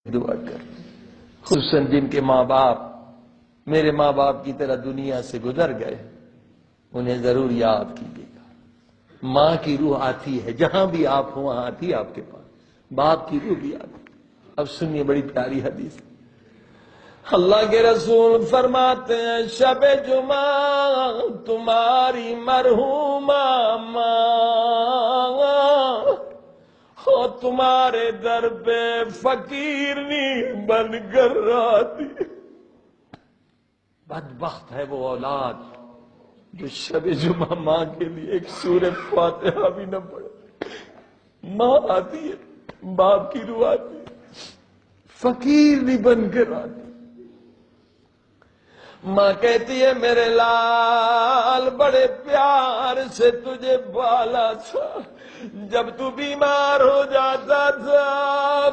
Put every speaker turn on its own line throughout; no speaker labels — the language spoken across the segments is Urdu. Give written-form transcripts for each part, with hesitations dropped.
دعا کر، خصوصاً جن کے ماں باپ میرے ماں باپ کی طرح دنیا سے گزر گئے، انہیں ضرور یاد کیجیے گا۔ ماں کی روح آتی ہے، جہاں بھی آپ ہوں وہاں آتی ہے آپ کے پاس، باپ کی روح بھی آتی ہے۔ اب سنیے بڑی پیاری حدیث، اللہ کے رسول فرماتے ہیں شب جمعہ تمہاری مرحومہ ماں اور تمہارے در پہ فقیرنی بن کر آتی۔ بدبخت ہے وہ اولاد جو شب جمعہ ماں کے لیے ایک سورہ فاتحہ بھی نہ پڑھے۔ ماں آتی ہے، باپ کی روح آتی ہے، فقیرنی بن کر آتی۔ ماں کہتی ہے میرے لال بڑے پیار سے تجھے بالا تھا، جب تو بیمار ہو جاتا تھا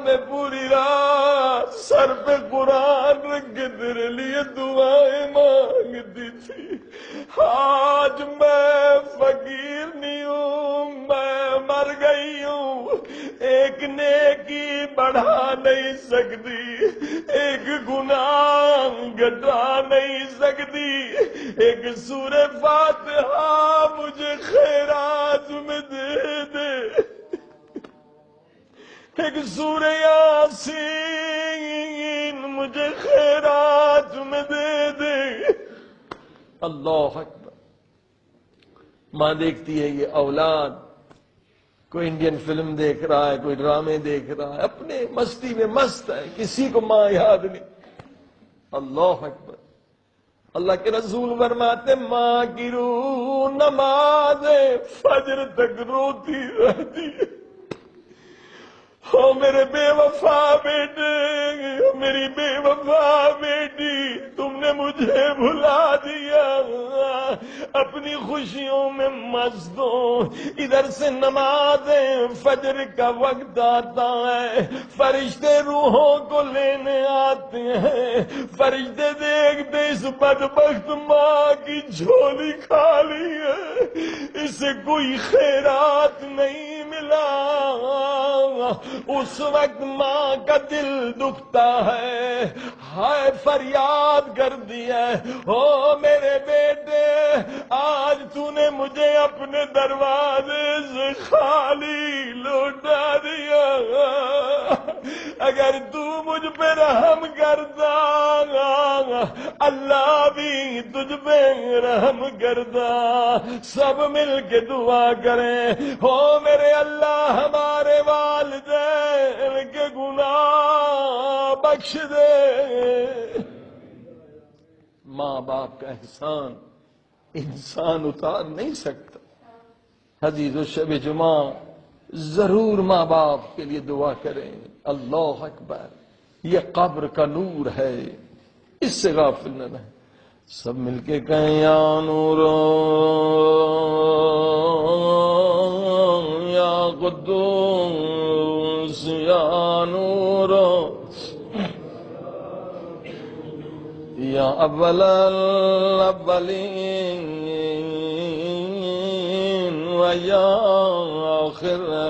میں پوری رات سر پہ قرآن رکھ کے تیرے لیے دعائیں مانگتی تھی۔ آج میں فقیر نہیں ہوں، میں مر گئی ہوں، ایک نیکی بڑھا نہیں سکتی، ایک گناہ گھٹا نہیں سکتی، ایک سورہ فاتحہ مجھے خیرات میں دے دے، ایک سورہ یاسین مجھے خیرات میں دے دے۔ اللہ اکبر۔ ماں دیکھتی ہے یہ اولاد کوئی انڈین فلم دیکھ رہا ہے، کوئی ڈرامے دیکھ رہا ہے، اپنے مستی میں مست ہے، کسی کو ماں یاد نہیں۔ اللہ اکبر۔ اللہ کے رسول فرماتے ماں کی روح نماز فجر تک روتی رہتی ہے۔ او میرے بے وفا بیٹے، میری بے وفا بیٹی، تم نے مجھے بھلا دیا، اپنی خوشیوں میں مست ہو۔ ادھر سے نماز فجر کا وقت آتا ہے، فرشتے روحوں کو لینے آتے ہیں، فرشتے دیکھتے اس بدبخت ماں کی جھولی خالی ہے، اسے کوئی خیرات نہیں ملا۔ اس وقت ماں کا دل دکھتا ہے، ہائے فریاد کر دیا، او میرے بیٹے آج تو نے مجھے اپنے دروازے سے خالی لوٹا دیا، اگر تو مجھ پہ رحم کرتا اللہ بھی تجھ پہ رحم کرتا۔ سب مل کے دعا کریں، او میرے اللہ ہمارے والدین کے گناہ بخش دے۔ ماں باپ کا احسان انسان اتار نہیں سکتا۔ عزیزو شب جمعہ ضرور ماں باپ کے لیے دعا کریں۔ اللہ اکبر، یہ قبر کا نور ہے، اس سے غافل نہ رہیں۔ سب مل کے کہیں یا نور یا قدوس یا نور یا اول الاولین و یا آخر